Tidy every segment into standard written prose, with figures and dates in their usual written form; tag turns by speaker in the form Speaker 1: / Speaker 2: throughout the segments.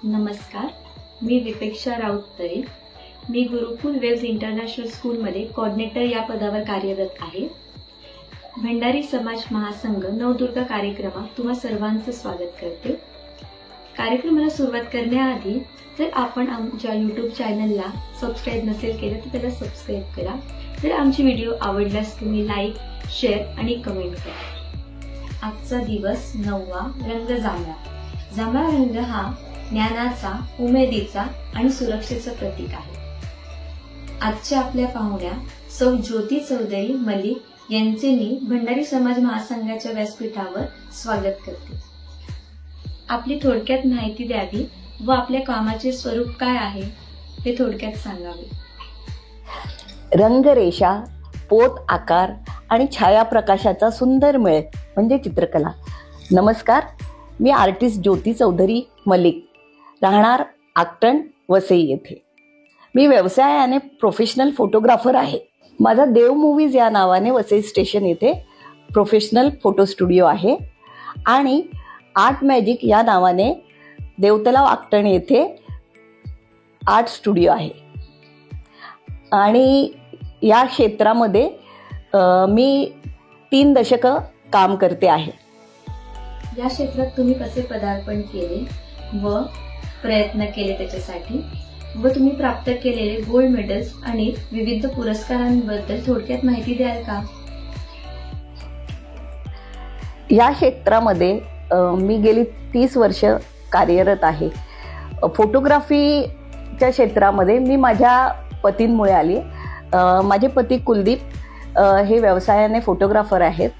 Speaker 1: नमस्कार, मी विपेक्षा राऊत तरे. मी गुरुकुल waves international स्कूलमध्ये coordinator या पदावर कार्यरत आहे. भंडारी समाज महासंघ नवदुर्गा कार्यक्रमात तुम्हा सर्वांचं स्वागत करते. कार्यक्रमाला सुरुवात करण्याआधी जर आपण आमच्या यूट्यूब चॅनलला सबस्क्राईब नसेल केलं तर त्याला सबस्क्राईब करा. जर आमचे व्हिडिओ आवडल्यास तुम्ही लाईक, शेअर आणि कमेंट करा. आजचा दिवस 9वा रंग जांभळा. जांभळा रंग हा ज्ञानाचा, उमेदीचा आणि सुरक्षेचं प्रतीक आहे. आजच्या आपल्या पाहुण्या सौ ज्योती चौधरी मलिक यांचे मी भंडारी समाज महासंघाच्या व्यासपीठावर स्वागत करते. आपली थोडक्यात माहिती द्यावी व आपल्या कामाचे स्वरूप काय आहे ते थोडक्यात सांगावे.
Speaker 2: रंगरेषा, पोत आकार आणि छायाप्रकाशाचा सुंदर मेळ म्हणजे चित्रकला. नमस्कार, मी आर्टिस्ट ज्योती चौधरी मलिक, राहणार आकटण, वसई येथे. मी व्यवसायाने प्रोफेशनल फोटोग्राफर आहे. माझा देव मूव्हीज या नावाने वसई स्टेशन येथे प्रोफेशनल फोटो स्टुडिओ आहे आणि आर्ट मॅजिक या नावाने देवतलाव आकटण येथे आर्ट स्टुडिओ आहे. आणि या क्षेत्रामध्ये मी 3 दशकं काम करते आहे.
Speaker 1: या क्षेत्रात तुम्ही कसे पदार्पण केले व प्रयत्न केले त्याच्यासाठी व तुम्ही प्राप्त केलेले गोल्ड मेडल्स आणि विविध पुरस्कारांबद्दल थोडक्यात माहिती द्याल का?
Speaker 2: या क्षेत्रामध्ये मी गेली 30 वर्ष कार्यरत आहे. फोटोग्राफीच्या क्षेत्रामध्ये मी माझ्या पतींमुळे आली. माझे पती कुलदीप हे व्यवसायाने फोटोग्राफर आहेत.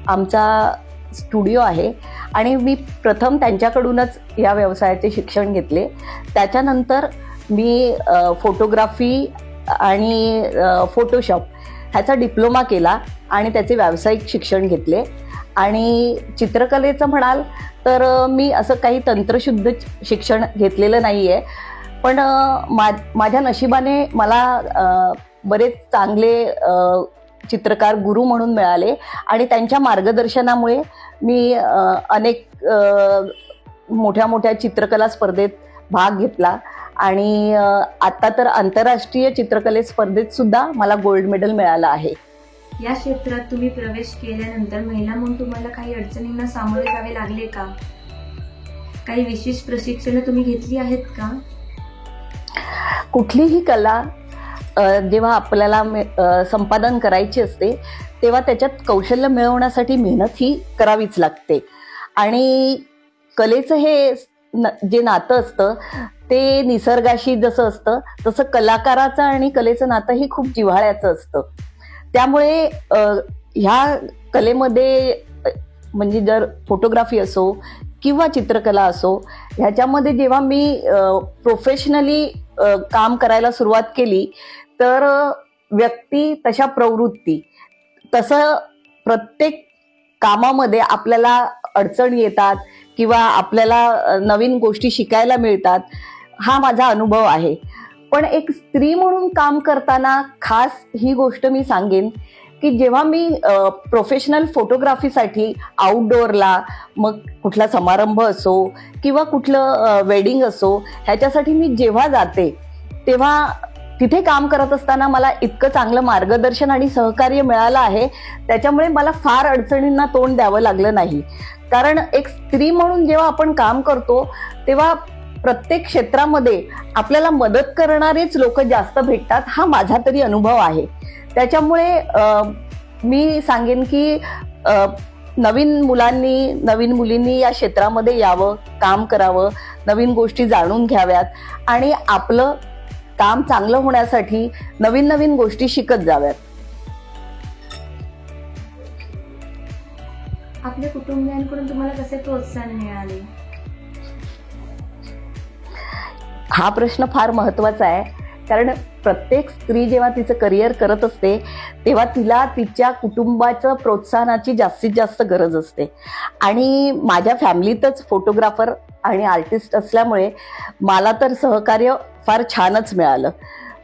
Speaker 2: आमचा स्टुडिओ आहे आणि मी प्रथम त्यांच्याकडूनच या व्यवसायाचे शिक्षण घेतले. त्याच्यानंतर मी फोटोग्राफी आणि फोटोशॉप ह्याचा डिप्लोमा केला आणि त्याचे व्यावसायिक शिक्षण घेतले. आणि चित्रकलेचं म्हणाल तर मी असं काही तंत्रशुद्ध शिक्षण घेतलेलं नाही आहे, पण माझ्या नशिबाने मला बरेच चांगले चित्रकार गुरु म्हणून मिळाले आणि त्यांच्या मार्गदर्शनामुळे मी अनेक मोठ्या मोठ्या चित्रकला स्पर्धेत भाग घेतला आणि आता तर आंतरराष्ट्रीय चित्रकले स्पर्धेत सुद्धा मला गोल्ड मेडल मिळालं आहे.
Speaker 1: या क्षेत्रात तुम्ही प्रवेश केल्यानंतर महिला म्हणून तुम्हाला काही अडचणींना सामोरे जावे लागले का? काही विशेष प्रशिक्षण तुम्ही घेतली आहेत का?
Speaker 2: कुठलीही कला जेव्हा आपल्याला संपादन करायची असते तेव्हा त्याच्यात कौशल्य मिळवण्यासाठी मेहनत ही करावीच लागते. आणि कलेचं हे जे नातं असतं ते निसर्गाशी जसं असतं तसं कलाकाराचं आणि कलेचं नातं ही खूप जिव्हाळ्याचं असतं. त्यामुळे ह्या कलेमध्ये म्हणजे जर फोटोग्राफी असो किंवा चित्रकला असो, ह्याच्यामध्ये जेव्हा मी प्रोफेशनली काम करायला सुरुवात केली तर व्यक्ती तशा प्रवृत्ती, तसं प्रत्येक कामामध्ये आपल्याला अडचणी येतात किंवा आपल्याला नवीन गोष्टी शिकायला मिळतात, हा माझा अनुभव आहे. पण एक स्त्री म्हणून काम करताना खास ही गोष्ट मी सांगेन की जेव्हा मी प्रोफेशनल फोटोग्राफीसाठी आउटडोअरला, मग कुठला समारंभ असो किंवा कुठलं वेडिंग असो, ह्याच्यासाठी मी जेव्हा जाते तेव्हा तिथे काम करत असताना मला इतकं चांगलं मार्गदर्शन आणि सहकार्य मिळालं आहे, त्याच्यामुळे मला फार अडचणींना तोंड द्यावं लागलं नाही. कारण एक स्त्री म्हणून जेव्हा आपण काम करतो तेव्हा प्रत्येक क्षेत्रामध्ये आपल्याला मदत करणारेच लोक जास्त भेटतात, हा माझा तरी अनुभव आहे. त्याच्यामुळे मी सांगेन की नवीन मुलांनी, नवीन मुलींनी या क्षेत्रामध्ये यावं, काम करावं, नवीन गोष्टी जाणून घ्याव्यात आणि आपलं काम चांगलं होण्यासाठी नवीन नवीन गोष्टी शिकत जाव्यात.
Speaker 1: आपल्या कुटुंबियांकडून तुम्हाला कसे प्रोत्साहन मिळाले?
Speaker 2: हा प्रश्न फार महत्त्वाचा आहे, कारण प्रत्येक स्त्री जेव्हा तिचं करिअर करत असते तेव्हा तिला तिच्या कुटुंबाचं प्रोत्साहनाची जास्तीत जास्त गरज असते. आणि माझ्या फॅमिलीतच फोटोग्राफर आणि आर्टिस्ट असल्यामुळे मला तर सहकार्य फार छानच मिळालं.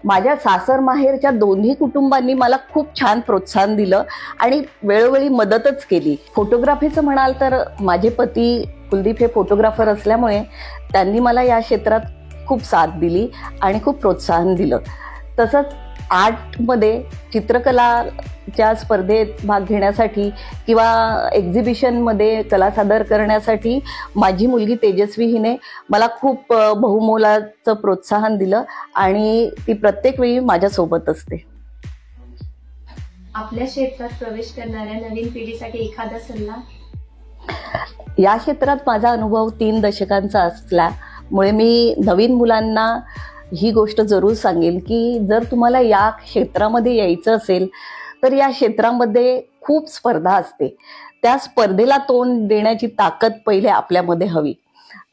Speaker 2: माझ्या सासर माहेरच्या दोन्ही कुटुंबांनी मला खूप छान प्रोत्साहन दिलं आणि वेळोवेळी मदतच केली. फोटोग्राफीचं म्हणाल तर माझे पती कुलदीप हे फोटोग्राफर असल्यामुळे त्यांनी मला या क्षेत्रात खूप साथ दिली आणि खूप प्रोत्साहन दिलं. तसंच आर्टमध्ये चित्रकलाच्या स्पर्धेत भाग घेण्यासाठी किंवा एक्झिबिशनमध्ये कला सादर करण्यासाठी माझी मुलगी तेजस्वी हिने मला खूप बहुमोलाचं प्रोत्साहन दिलं आणि ती प्रत्येक वेळी माझ्यासोबत असते.
Speaker 1: आपल्या क्षेत्रात प्रवेश करणाऱ्या नवीन पिढीसाठी एखादा सल्ला?
Speaker 2: या क्षेत्रात माझा अनुभव 3 दशकांचा असल्यामुळे मी नवीन मुलांना ही गोष्ट जरूर सांगेन की जर तुम्हाला या क्षेत्रामध्ये यायचं असेल तर या क्षेत्रामध्ये खूप स्पर्धा असते. त्या स्पर्धेला तोंड देण्याची ताकद पहिले आपल्यामध्ये हवी.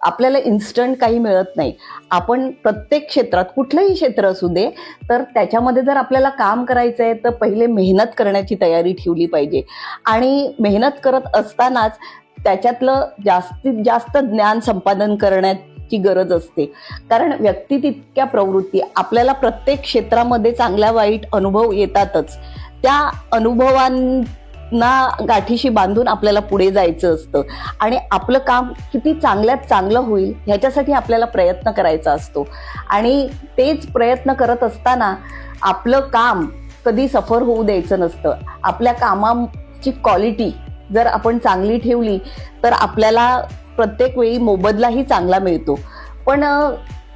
Speaker 2: आपल्याला इन्स्टंट काही मिळत नाही. आपण प्रत्येक क्षेत्रात, कुठलंही क्षेत्र असू दे, तर त्याच्यामध्ये जर आपल्याला काम करायचं आहे तर पहिले मेहनत करण्याची तयारी ठेवली पाहिजे आणि मेहनत करत असतानाच त्याच्यातलं जास्तीत जास्त ज्ञान संपादन करण्याची गरज असते. कारण व्यक्ती तितक्या प्रवृत्ती, आपल्याला प्रत्येक क्षेत्रामध्ये चांगल्या वाईट अनुभव येतातच. त्या अनुभवांना गाठीशी बांधून आपल्याला पुढे जायचं असतं आणि आपलं काम किती चांगल्यात चांगलं होईल ह्याच्यासाठी आपल्याला प्रयत्न करायचा असतो. आणि तेच प्रयत्न करत असताना आपलं काम कधी सफर होऊ द्यायचं नसतं. आपल्या कामाची क्वालिटी जर आपण चांगली ठेवली तर आपल्याला प्रत्येक वेळी मोबदलाही चांगला मिळतो. पण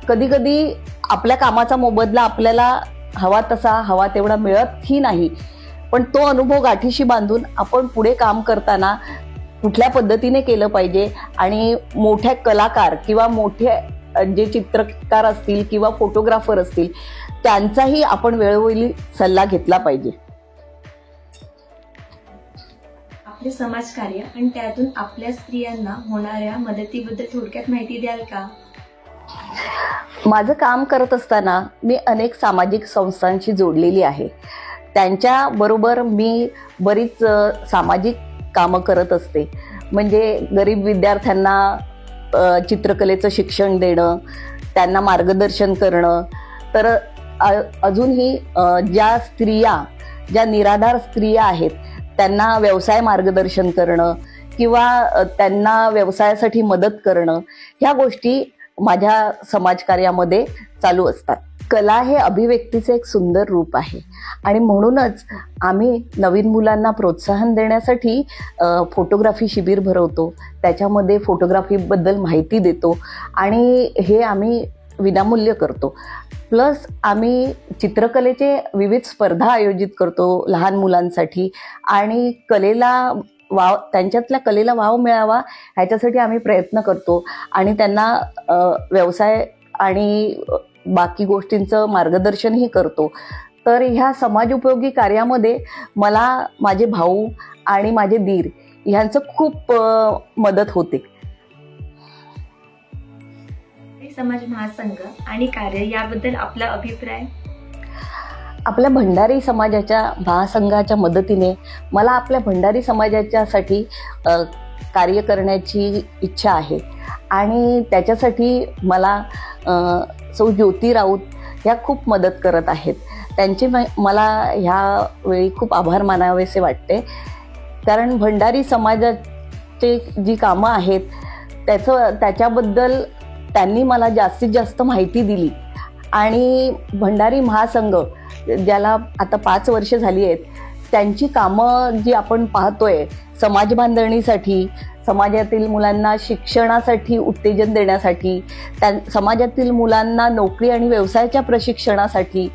Speaker 2: कधी कधी आपल्या कामाचा मोबदला आपल्याला हवा तेवढा मिळतही नाही. पण तो अनुभव गाठीशी बांधून आपण पुढे काम करताना कुठल्या पद्धतीने केलं पाहिजे आणि मोठ्या कलाकार किंवा मोठे जे चित्रकार असतील किंवा फोटोग्राफर असतील त्यांचाही आपण वेळोवेळी सल्ला घेतला पाहिजे.
Speaker 1: आपले समाजकार्य आणि त्यातून आपल्या स्त्रियांना होणाऱ्या मदतीबद्दल थोडक्यात माहिती द्याल का?
Speaker 2: माझं काम करत असताना मी अनेक सामाजिक संस्थांशी जोडलेली आहे. त्यांच्या बरोबर मी बरीच सामाजिक कामं करत असते. म्हणजे गरीब विद्यार्थ्यांना चित्रकलेचं शिक्षण देणं, त्यांना मार्गदर्शन करणं, तर अजूनही ज्या निराधार स्त्रिया आहेत त्यांना व्यवसाय मार्गदर्शन करणं किंवा त्यांना व्यवसायासाठी मदत करणं, ह्या गोष्टी माझ्या समाजकार्यामध्ये चालू असतात. कला हे अभिव्यक्तीचे एक सुंदर रूप आहे आणि म्हणूनच आम्ही नवीन मुलांना प्रोत्साहन देण्यासाठी फोटोग्राफी शिबिर भरवतो. त्याच्यामध्ये फोटोग्राफीबद्दल माहिती देतो आणि हे आम्ही विनामूल्य करतो. प्लस आम्ही चित्रकलेचे विविध स्पर्धा आयोजित करतो लहान मुलांसाठी आणि त्यांच्यातल्या कलेला वाव मिळावा ह्याच्यासाठी आम्ही प्रयत्न करतो आणि त्यांना व्यवसाय आणि बाकी गोष्टींचं मार्गदर्शनही करतो. तर ह्या समाजोपयोगी कार्यामध्ये मला माझे भाऊ आणि माझे दीर ह्यांचं खूप मदत होते.
Speaker 1: समाज महासंघ आणि कार्य याबद्दल आपला अभिप्राय?
Speaker 2: आपल्या भंडारी समाजाच्या महासंघाच्या मदतीने मला आपल्या भंडारी समाजाच्यासाठी कार्य करण्याची इच्छा आहे आणि त्याच्यासाठी मला सौ ज्योती राऊत ह्या खूप मदत करत आहेत. त्यांचे मला ह्यावेळी खूप आभार मानावेसे वाटते. कारण भंडारी समाजाचे जी कामं आहेत त्याच्याबद्दल त्यांनी मला जास्तीत जास्त माहिती दिली आणि भंडारी महासंघ ज्याला आता 5 वर्ष झाली आहेत, त्यांची कामं जी आपण पाहतोय समाज बांधणीसाठी, समाजातील मुलांना शिक्षणासाठी उत्तेजन देण्यासाठी, समाजातील मुलांना नोकरी आणि व्यवसायाच्या प्रशिक्षणासाठी,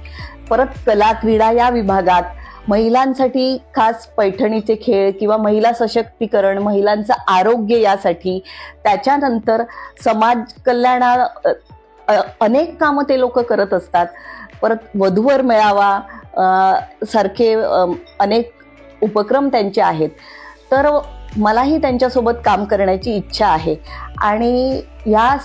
Speaker 2: परत कला क्रीडा या विभागात, महिलांसाठी खास पैठणीचे खेळ किंवा महिला सशक्तीकरण, महिलांचं आरोग्य यासाठी, त्याच्यानंतर समाज कल्याणा अनेक कामं ते लोक करत असतात. परत वधूवर मेळावा सारखे अनेक उपक्रम त्यांचे आहेत. तर मलाही त्यांच्यासोबत काम करण्याची इच्छा आहे आणि या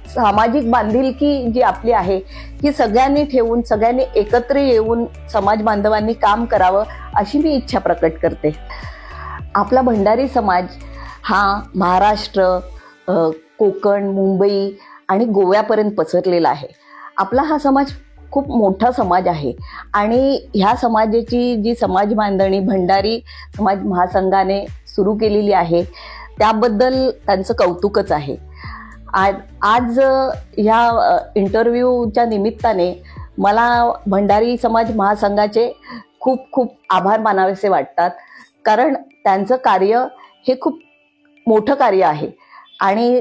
Speaker 2: सामाजिक बांधिलकी जी आपली आहे ही सगळ्यांनी ठेवून, सगळ्यांनी एकत्र येऊन समाज बांधवांनी काम करावं अशी मी इच्छा प्रकट करते. आपला भंडारी समाज हा महाराष्ट्र, कोकण, मुंबई आणि गोव्यापर्यंत पसरलेला आहे. आपला हा समाज खूप मोठा समाज आहे आणि ह्या समाजाची जी समाज बांधणी भंडारी समाज महासंघाने सुरू केलेली आहे त्याबद्दल त्यांचं कौतुकच आहे. आज ह्या इंटरव्ह्यूच्या निमित्ताने मला भंडारी समाज महासंघाचे खूप खूप आभार मानावेसे वाटतात, कारण त्यांचं कार्य हे खूप मोठं कार्य आहे आणि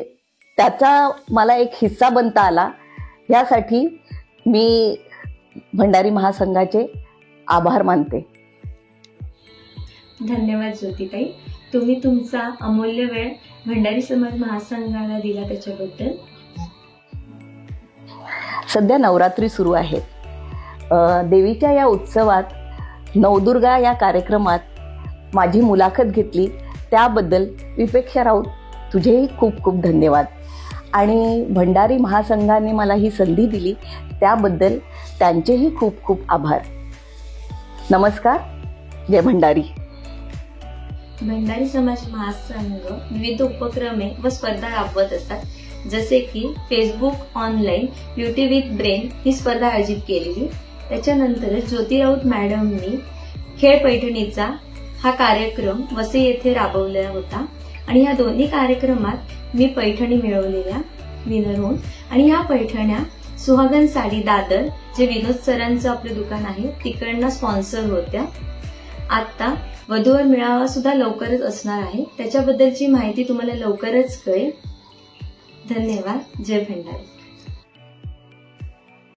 Speaker 2: त्याचा मला एक हिस्सा बनता आला, यासाठी मी भंडारी महासंघाचे आभार मानते.
Speaker 1: धन्यवाद ज्योतिताई, तुम्ही तुमचा अमूल्य वेळ भंडारी समाज महासंघाला दिला त्याच्याबद्दल.
Speaker 2: सध्या नवरात्री सुरू आहे. देवीच्या या उत्सवात नवदुर्गा या कार्यक्रमात माझी मुलाखत घेतली त्याबद्दल विपेक्षा राऊत तुझेही खूप खूप धन्यवाद. आणि भंडारी महासंघाने मला ही संधी दिली त्याबद्दल त्यांचेही खूप खूप आभार. नमस्कार. जय भंडारी.
Speaker 1: भंडारी समाज महासंघ विविध उपक्रमे व स्पर्धा राबवत असतात, जसे की Facebook online beauty with brain ही स्पर्धा आयोजित केलेली. त्याच्यानंतर ज्योती राऊत मॅडमनी खेळ पैठणीचा हा कार्यक्रम वसई येथे राबवला होता आणि ह्या दोन्ही कार्यक्रमात मी पैठणी मिळवलेल्या विनर होऊन. आणि ह्या पैठण्या सुहागन साडी दादर, जे विनोद सरांचं आपलं दुकान आहे, तिकडनं स्पॉन्सर होत्या. आता वधूवर मेळावा सुद्धा लवकरच असणार आहे, त्याच्याबद्दलची माहिती तुम्हाला लवकरच कळेल. धन्यवाद. जय भंडारी.